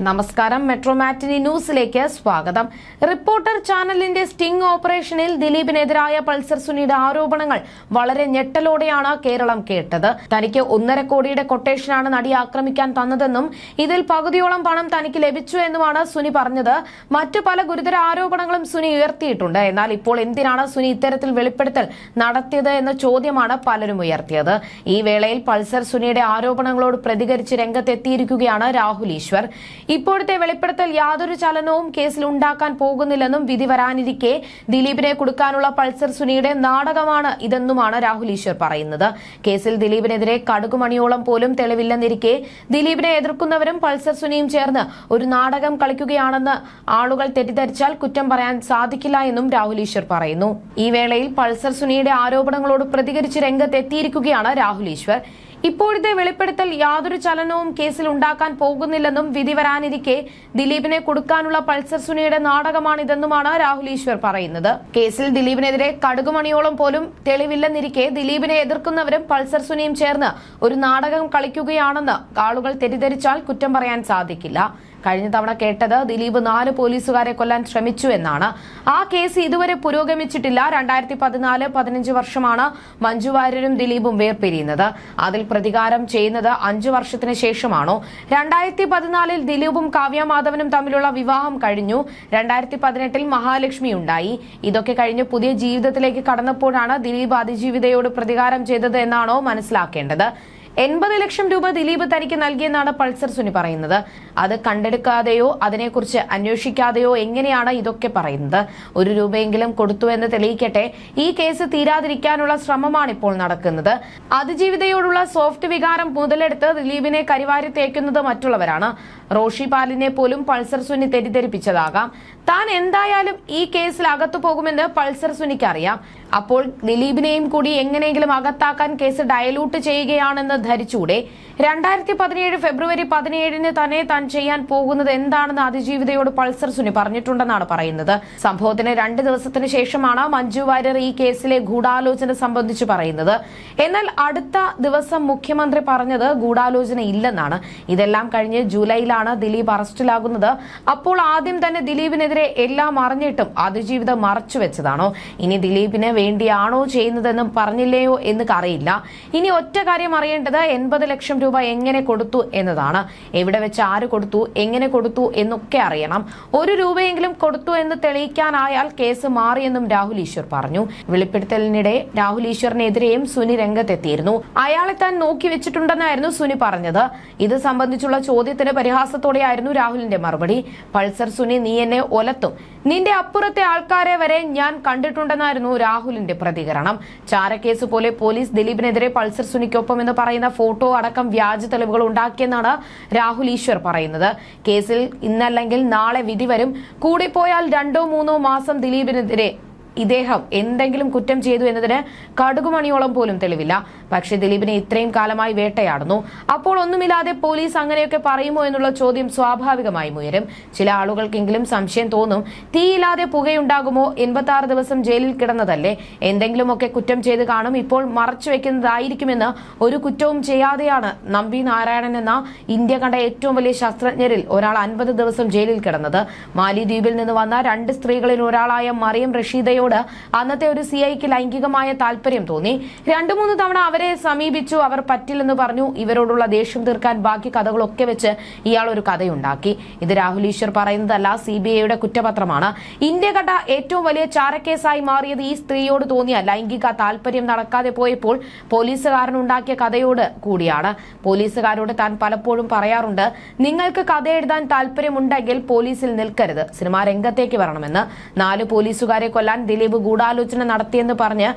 നമസ്കാരം, മെട്രോ മാറ്റിനി ന്യൂസിലേക്ക് സ്വാഗതം. റിപ്പോർട്ടർ ചാനലിന്റെ സ്റ്റിംഗ് ഓപ്പറേഷനിൽ ദിലീപിനെതിരായ പൾസർ സുനിയുടെ ആരോപണങ്ങൾ വളരെ ഞെട്ടലോടെയാണ് കേരളം കേട്ടത്. തനിക്ക് 1.5 കോടിയുടെ കൊട്ടേഷനാണ് നടി ആക്രമിക്കാൻ തന്നതെന്നും ഇതിൽ പകുതിയോളം പണം തനിക്ക് ലഭിച്ചു എന്നുമാണ് സുനി പറഞ്ഞത്. മറ്റു പല ഗുരുതര ആരോപണങ്ങളും സുനി ഉയർത്തിയിട്ടുണ്ട്. എന്നാൽ ഇപ്പോൾ എന്തിനാണ് സുനി ഇത്തരത്തിൽ വെളിപ്പെടുത്തൽ നടത്തിയത് എന്ന ചോദ്യമാണ് പലരും ഉയർത്തിയത്. ഈ വേളയിൽ പൾസർ സുനിയുടെ ആരോപണങ്ങളോട് പ്രതികരിച്ച് രംഗത്തെത്തിയിരിക്കുകയാണ് രാഹുൽ ഈശ്വർ. ഇപ്പോഴത്തെ വെളിപ്പെടുത്തൽ യാതൊരു ചലനവും കേസിൽ ഉണ്ടാക്കാൻ പോകുന്നില്ലെന്നും വിധി വരാനിരിക്കെ ദിലീപിനെ കൊടുക്കാനുള്ള പൾസർ സുനിയുടെ നാടകമാണ് ഇതെന്നുമാണ് രാഹുൽ ഈശ്വർ പറയുന്നത്. കേസിൽ ദിലീപിനെതിരെ കടുകുമണിയോളം പോലും തെളിവില്ലെന്നിരിക്കെ ദിലീപിനെ എതിർക്കുന്നവരും പൾസർ സുനിയും ചേർന്ന് ഒരു നാടകം കളിക്കുകയാണെന്ന് ആളുകൾ തെറ്റിദ്ധരിച്ചാൽ കുറ്റം പറയാൻ സാധിക്കില്ല എന്നും രാഹുൽ ഈശ്വർ പറയുന്നു. ഈ വേളയിൽ പൾസർ സുനിയുടെ ആരോപണങ്ങളോട് പ്രതികരിച്ച് രംഗത്തെത്തിയിരിക്കുകയാണ് രാഹുൽ ഈശ്വർ. ഇപ്പോഴത്തെ വെളിപ്പെടുത്തൽ യാതൊരു ചലനവും കേസിൽ ഉണ്ടാക്കാൻ പോകുന്നില്ലെന്നും വിധി വരാനിരിക്കെ ദിലീപിനെ കൊടുക്കാനുള്ള പൾസർ സുനിയുടെ നാടകമാണിതെന്നുമാണ് രാഹുൽ ഈശ്വർ പറയുന്നത്. കേസിൽ ദിലീപിനെതിരെ കടുകുമണിയോളം പോലും തെളിവില്ലെന്നിരിക്കെ ദിലീപിനെ എതിർക്കുന്നവരും പൾസർ സുനിയും ചേർന്ന് ഒരു നാടകം കളിക്കുകയാണെന്ന് ആളുകൾ തെറ്റിദ്ധരിച്ചാൽ കുറ്റം പറയാൻ സാധിക്കില്ല. കഴിഞ്ഞ തവണ കേട്ടത് ദിലീപ് 4 പോലീസുകാരെ കൊല്ലാൻ ശ്രമിച്ചു എന്നാണ്. ആ കേസ് ഇതുവരെ പുരോഗമിച്ചിട്ടില്ല. 2014-15 വർഷമാണ് മഞ്ജു വാര്യരും ദിലീപും വേർപിരിയുന്നത്. അതിൽ പ്രതികാരം ചെയ്യുന്നത് 5 വർഷത്തിന് ശേഷമാണോ? 2014 ദിലീപും കാവ്യ മാധവനും തമ്മിലുള്ള വിവാഹം കഴിഞ്ഞു. 2018 മഹാലക്ഷ്മി ഉണ്ടായി. ഇതൊക്കെ കഴിഞ്ഞ് പുതിയ ജീവിതത്തിലേക്ക് കടന്നപ്പോഴാണ് ദിലീപ് അതിജീവിതയോട് പ്രതികാരം ചെയ്തത് എന്നാണോ മനസ്സിലാക്കേണ്ടത്? 80 ലക്ഷം രൂപ ദിലീപ് തനിക്ക് നൽകിയെന്നാണ് പൾസർ സുനി പറയുന്നത്. അത് കണ്ടെടുക്കാതെയോ അതിനെക്കുറിച്ച് അന്വേഷിക്കാതെയോ എങ്ങനെയാണ് ഇതൊക്കെ പറയുന്നത്? 1 രൂപയെങ്കിലും കൊടുത്തു എന്ന് തെളിയിക്കട്ടെ. ഈ കേസ് തീരാതിരിക്കാനുള്ള ശ്രമമാണ് ഇപ്പോൾ നടക്കുന്നത്. അതിജീവിതയോടുള്ള സോഫ്റ്റ് വികാരം മുതലെടുത്ത് ദിലീപിനെ കരിവാരി തേക്കുന്നത് മറ്റുള്ളവരാണ്. റോഷി പാലിനെ പോലും പൾസർ സുനി തെറ്റിദ്ധരിപ്പിച്ചതാകാം. താൻ എന്തായാലും ഈ കേസിൽ അകത്തു പോകുമെന്ന് പൾസർ സുനിക്ക് അറിയാം. അപ്പോൾ ദിലീപിനെയും കൂടി എങ്ങനെയെങ്കിലും അകത്താക്കാൻ കേസ് ഡയലൂട്ട് ചെയ്യുകയാണെന്ന് ധരിച്ചൂടെ? 2017 ഫെബ്രുവരി 17 തന്നെ താൻ ചെയ്യാൻ പോകുന്നത് എന്താണെന്ന് അതിജീവിതയോട് പൾസർ സുനി പറഞ്ഞിട്ടുണ്ടെന്നാണ് പറയുന്നത്. സംഭവത്തിന് 2 ദിവസത്തിന് ശേഷമാണ് മഞ്ജു വാര്യർ ഈ കേസിലെ ഗൂഢാലോചന സംബന്ധിച്ച് പറയുന്നത്. എന്നാൽ അടുത്ത ദിവസം മുഖ്യമന്ത്രി പറഞ്ഞത് ഗൂഢാലോചന ഇല്ലെന്നാണ്. ഇതെല്ലാം കഴിഞ്ഞ് ജൂലൈയിലാണ് ദിലീപ് അറസ്റ്റിലാകുന്നത്. അപ്പോൾ ആദ്യം തന്നെ ദിലീപിനെതിരെ എല്ലാം അറിഞ്ഞിട്ടും അതിജീവിതം മറച്ചുവെച്ചതാണോ? ഇനി ദിലീപിന് വേണ്ടിയാണോ ചെയ്യുന്നതെന്നും പറഞ്ഞില്ലയോ എന്ന് അറിയില്ല. ഇനി ഒറ്റ കാര്യം അറിയേണ്ടത് 80 ലക്ഷം രൂപ എങ്ങനെ കൊടുത്തു എന്നതാണ്. എവിടെ വെച്ച് ആര് കൊടുത്തു, എങ്ങനെ കൊടുത്തു എന്നൊക്കെ അറിയണം. 1 രൂപയെങ്കിലും കൊടുത്തു എന്ന് തെളിയിക്കാനായാൽ കേസ് മാറിയെന്നും രാഹുൽ ഈശ്വർ പറഞ്ഞു. വെളിപ്പെടുത്തലിനിടെ രാഹുൽ ഈശ്വറിനെതിരെയും സുനി രംഗത്തെത്തിയിരുന്നു. അയാളെ താൻ നോക്കി വെച്ചിട്ടുണ്ടെന്നായിരുന്നു സുനി പറഞ്ഞത്. ഇത് സംബന്ധിച്ചുള്ള ചോദ്യത്തിന് പരിഹാസത്തോടെയായിരുന്നു രാഹുലിന്റെ മറുപടി. പൾസർ സുനി, നീ എന്നെ ഒലത്തും, നിന്റെ അപ്പുറത്തെ ആൾക്കാരെ വരെ ഞാൻ കണ്ടിട്ടുണ്ടെന്നായിരുന്നു രാഹുലിന്റെ പ്രതികരണം. ചാരക്കേസ് പോലെ പോലീസ് ദിലീപിനെതിരെ പൾസർ സുനിക്കൊപ്പം എന്ന് പറയുന്ന ഫോട്ടോ അടക്കം വ്യാജ തെളിവുകൾ ഉണ്ടാക്കിയെന്നാണ് രാഹുൽ ഈശ്വർ പറയുന്നത്. കേസിൽ ഇന്നല്ലെങ്കിൽ നാളെ വിധി വരും. കൂടിപ്പോയാൽ 2-3 മാസം ദിലീപിനെതിരെ ഇദ്ദേഹം എന്തെങ്കിലും കുറ്റം ചെയ്തു എന്നതിന് കടുകുമണിയോളം പോലും തെളിവില്ല. പക്ഷേ ദിലീപിനെ ഇത്രയും കാലമായി വേട്ടയാടുന്നു. അപ്പോൾ ഒന്നുമില്ലാതെ പോലീസ് അങ്ങനെയൊക്കെ പറയുമോ എന്നുള്ള ചോദ്യം സ്വാഭാവികമായും ഉയരും. ചില ആളുകൾക്കെങ്കിലും സംശയം തോന്നും, തീയില്ലാതെ പുകയുണ്ടാകുമോ? 86 ദിവസം ജയിലിൽ കിടന്നതല്ലേ, എന്തെങ്കിലുമൊക്കെ കുറ്റം ചെയ്ത് കാണും, ഇപ്പോൾ മറച്ചു വെക്കുന്നതായിരിക്കുമെന്ന്. ഒരു കുറ്റവും ചെയ്യാതെയാണ് നമ്പി നാരായണൻ എന്ന ഇന്ത്യ കണ്ട ഏറ്റവും വലിയ ശാസ്ത്രജ്ഞരിൽ ഒരാൾ 50 ദിവസം ജയിലിൽ കിടന്നത്. മാലിദ്വീപിൽ നിന്ന് വന്ന 2 സ്ത്രീകളിൽ ഒരാളായ മറിയം റഷീദയോട് അന്നത്തെ ഒരു സിഐക്ക് ലൈംഗികമായ താല്പര്യം തോന്നി. 2-3 തവണ അവരെ സമീപിച്ചു. അവർ പറ്റില്ലെന്ന് പറഞ്ഞു. ഇവരോടുള്ള ദേഷ്യം തീർക്കാൻ ബാക്കി കഥകളൊക്കെ വെച്ച് ഇയാൾ ഒരു കഥയുണ്ടാക്കി. ഇത് രാഹുൽ ഈശ്വർ പറയുന്നതല്ല, CBIയുടെ കുറ്റപത്രമാണ്. ഇന്ത്യ കണ്ട ഏറ്റവും വലിയ ചാരക്കേസായി മാറിയത് ഈ സ്ത്രീയോട് തോന്നിയ ലൈംഗിക താല്പര്യം നടക്കാതെ പോയപ്പോൾ പോലീസുകാരനുണ്ടാക്കിയ കഥയോട് കൂടിയാണ്. പോലീസുകാരോട് താൻ പലപ്പോഴും പറയാറുണ്ട്, നിങ്ങൾക്ക് കഥ എഴുതാൻ താല്പര്യമുണ്ടെങ്കിൽ പോലീസിൽ നിൽക്കരുത്, സിനിമാ രംഗത്തേക്ക് വരണമെന്ന്. 4 പോലീസുകാരെ കൊല്ലാൻ ദിലീപ് ഗൂഢാലോചന നടത്തിയെന്ന് പറഞ്ഞ്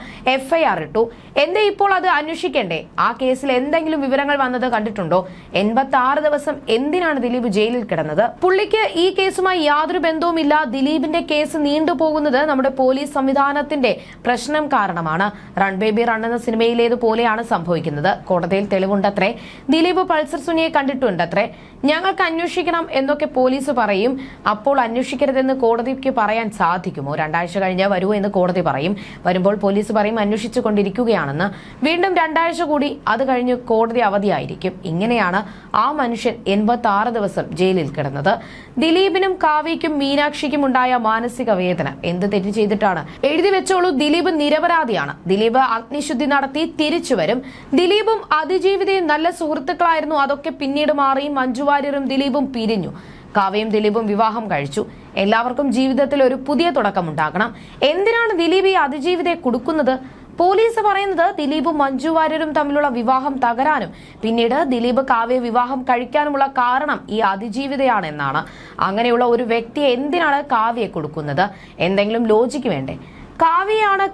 FIR ഇട്ടു. എന്തേ ഇപ്പോൾ അത് അന്വേഷിക്കണ്ടേ? ആ കേസിൽ എന്തെങ്കിലും വിവരങ്ങൾ വന്നത് കണ്ടിട്ടുണ്ടോ? 86 ദിവസം എന്തിനാണ് ദിലീപ് ജയിലിൽ കിടന്നത്? പുള്ളിക്ക് ഈ കേസുമായി യാതൊരു ബന്ധവുമില്ല. ദിലീപിന്റെ കേസ് നീണ്ടുപോകുന്നത് നമ്മുടെ പോലീസ് സംവിധാനത്തിന്റെ പ്രശ്നം കാരണമാണ്. റൺ ബേബി റൺ എന്ന സിനിമയിലേതുപോലെയാണ് സംഭവിക്കുന്നത്. കോടതിയിൽ തെളിവുണ്ടത്രേ. ദിലീപ് പൾസർ സുനിയെ കണ്ടിട്ടുണ്ടത്രേ. ഞങ്ങൾക്ക് അന്വേഷിക്കണം എന്നൊക്കെ പോലീസ് പറയും. അപ്പോൾ അന്വേഷിക്കരുതെന്ന് കോടതിക്ക് പറയാൻ സാധിക്കുമോ? 2 ആഴ്ച കഴിഞ്ഞ് വരൂ എന്ന് കോടതി പറയും. വരുമ്പോൾ പോലീസ് പറയും അന്വേഷിച്ചു കൊണ്ടിരിക്കുകയാണെന്ന്. വീണ്ടും 2 ആഴ്ച കൂടി അത് കഴിഞ്ഞ് കോടതി അവധിയായിരിക്കും. ഇങ്ങനെയാണ് ആ മനുഷ്യൻ 86 ദിവസം ജയിലിൽ കിടന്നത്. ദിലീപിനും കാവ്യയ്ക്കും മീനാക്ഷിക്കും ഉണ്ടായ മാനസിക വേദന എന്ത് തെറ്റ് ചെയ്തിട്ടാണ്? എഴുതി വെച്ചോളൂ, ദിലീപ് നിരപരാധിയാണ്. ദിലീപ് അഗ്നിശുദ്ധി നടത്തി തിരിച്ചു വരും. ദിലീപും അതിജീവിതയും നല്ല സുഹൃത്തുക്കളായിരുന്നു. അതൊക്കെ പിന്നീട് മാറി. മഞ്ജു വാര്യരും ദിലീപും പിരിഞ്ഞു. കാവ്യയും ദിലീപും വിവാഹം കഴിച്ചു. എല്ലാവർക്കും ജീവിതത്തിൽ ഒരു പുതിയ തുടക്കമുണ്ടാകണം. എന്തിനാണ് ദിലീപ് ഈ അതിജീവിതയെ കൊടുക്കുന്നത്? പോലീസ് പറയുന്നത് ദിലീപും മഞ്ജു വാര്യരും തമ്മിലുള്ള വിവാഹം തകരാനും പിന്നീട് ദിലീപ് കാവ്യ വിവാഹം കഴിക്കാനുമുള്ള കാരണം ഈ അതിജീവിതയാണെന്നാണ്. അങ്ങനെയുള്ള ഒരു വ്യക്തിയെ എന്തിനാണ് കാവ്യയെ കൊടുക്കുന്നത്? എന്തെങ്കിലും ലോജിക്ക് വേണ്ടേ?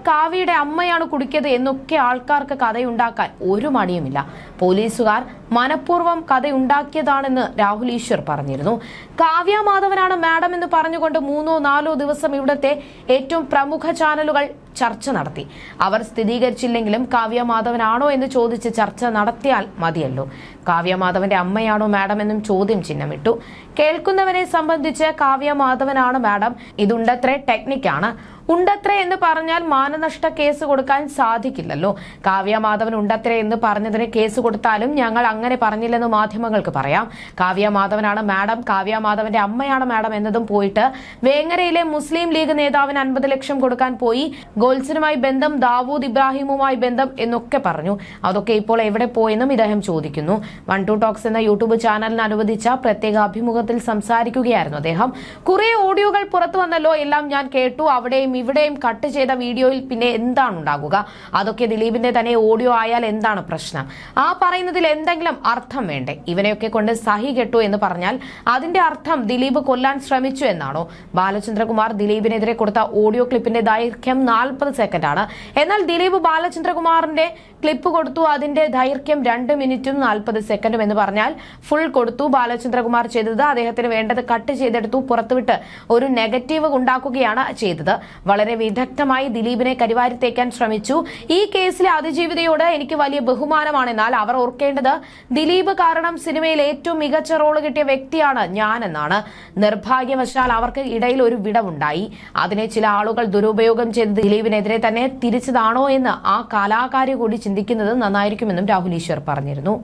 കാവ്യയുടെ അമ്മയാണ് കുടിക്കിയത് എന്നൊക്കെ ആൾക്കാർക്ക് കഥയുണ്ടാക്കാൻ ഒരു മടിയുമില്ല. പോലീസുകാർ മനഃപൂർവ്വം കഥയുണ്ടാക്കിയതാണെന്ന് രാഹുൽ ഈശ്വർ പറഞ്ഞിരുന്നു. കാവ്യ മാധവനാണ് മാഡം എന്ന് പറഞ്ഞുകൊണ്ട് 3-4 ദിവസം ഇവിടുത്തെ ഏറ്റവും പ്രമുഖ ചാനലുകൾ ചർച്ച നടത്തി. അവർ സ്ഥിരീകരിച്ചില്ലെങ്കിലും കാവ്യ മാധവനാണോ എന്ന് ചോദിച്ച് ചർച്ച നടത്തിയാൽ മതിയല്ലോ. കാവ്യ മാധവന്റെ അമ്മയാണോ മാഡം എന്നും ചോദ്യം ചിഹ്നമിട്ടു. കേൾക്കുന്നവരെ സംബന്ധിച്ച് കാവ്യ മാധവനാണ് മാഡം. ഇതുണ്ടത്രേ ടെക്നിക്കാണ്. ഉണ്ടത്രേ എന്ന് പറഞ്ഞാൽ മാനനഷ്ട കേസ് കൊടുക്കാൻ സാധിക്കില്ലല്ലോ. കാവ്യ മാധവൻ ഉണ്ടത്രേ എന്ന് പറഞ്ഞതിന് കേസ് കൊടുത്താലും ഞങ്ങൾ അങ്ങനെ പറഞ്ഞില്ലെന്ന് മാധ്യമങ്ങൾക്ക് പറയാം. കാവ്യ മാധവനാണ് മാഡം, കാവ്യ മാധവന്റെ അമ്മയാണ് മാഡം എന്നതും പോയിട്ട് വേങ്ങരയിലെ മുസ്ലിം ലീഗ് നേതാവിന് 50 ലക്ഷം കൊടുക്കാൻ പോയി, ഗോൾസിനുമായി ബന്ധം, ദാവൂദ് ഇബ്രാഹിമുമായി ബന്ധം എന്നൊക്കെ പറഞ്ഞു. അതൊക്കെ ഇപ്പോൾ എവിടെ പോയെന്നും ഇദ്ദേഹം ചോദിക്കുന്നു. 1-2 ടോക്സ് എന്ന യൂട്യൂബ് ചാനലിന് അനുവദിച്ച പ്രത്യേക അഭിമുഖത്തിൽ സംസാരിക്കുകയായിരുന്നു അദ്ദേഹം. കുറെ ഓഡിയോകൾ പുറത്തു വന്നല്ലോ, എല്ലാം ഞാൻ കേട്ടു. അവിടെയും ഇവിടെയും കട്ട് ചെയ്ത വീഡിയോയിൽ പിന്നെ എന്താണ് ഉണ്ടാകുക? അതൊക്കെ ദിലീപിന്റെ തന്നെ ഓഡിയോ ആയാൽ എന്താണ് പ്രശ്നം? ആ പറയുന്നതിൽ എന്തെങ്കിലും അർത്ഥം വേണ്ടേ? ഇവനെയൊക്കെ കൊണ്ട് സഹി കെട്ടു എന്ന് പറഞ്ഞാൽ അതിന്റെ അർത്ഥം ദിലീപ് കൊല്ലാൻ ശ്രമിച്ചു എന്നാണോ? ബാലചന്ദ്രകുമാർ ദിലീപിനെതിരെ കൊടുത്ത ഓഡിയോ ക്ലിപ്പിന്റെ ദൈർഘ്യം 40 സെക്കൻഡാണ്. എന്നാൽ ദിലീപ് ബാലചന്ദ്രകുമാറിന്റെ ക്ലിപ്പ് കൊടുത്തു, അതിന്റെ ദൈർഘ്യം 2 മിനിറ്റും 40 സെക്കൻഡും എന്ന് പറഞ്ഞാൽ ഫുൾ കൊടുത്തു. ബാലചന്ദ്രകുമാർ ചെയ്തത് അദ്ദേഹത്തിന് വേണ്ടത് കട്ട് ചെയ്തെടുത്തു പുറത്തുവിട്ട് ഒരു നെഗറ്റീവ് ഉണ്ടാക്കുകയാണ് ചെയ്തത്. വളരെ വിദഗ്ധമായി ദിലീപിനെ കരിവാരി തേക്കാൻ ശ്രമിച്ചു. ഈ കേസിലെ അതിജീവിതയോട് എനിക്ക് വലിയ ബഹുമാനമാണെന്നാൽ അവർ ഓർക്കേണ്ടത് ദിലീപ് കാരണം സിനിമയിൽ ഏറ്റവും മികച്ച റോള് കിട്ടിയ വ്യക്തിയാണ് ഞാനെന്നാണ്. നിർഭാഗ്യവശാൽ അവർക്ക് ഇടയിൽ ഒരു വിടവുണ്ടായി. അതിനെ ചില ആളുകൾ ദുരുപയോഗം ചെയ്ത് ദിലീപിനെതിരെ തന്നെ തിരിച്ചതാണോ എന്ന് ആ കലാകാരി കൂടി ചിന്തിക്കുന്നത് നന്നായിരിക്കുമെന്നും രാഹുൽ ഈശ്വർ പറഞ്ഞിരുന്നു.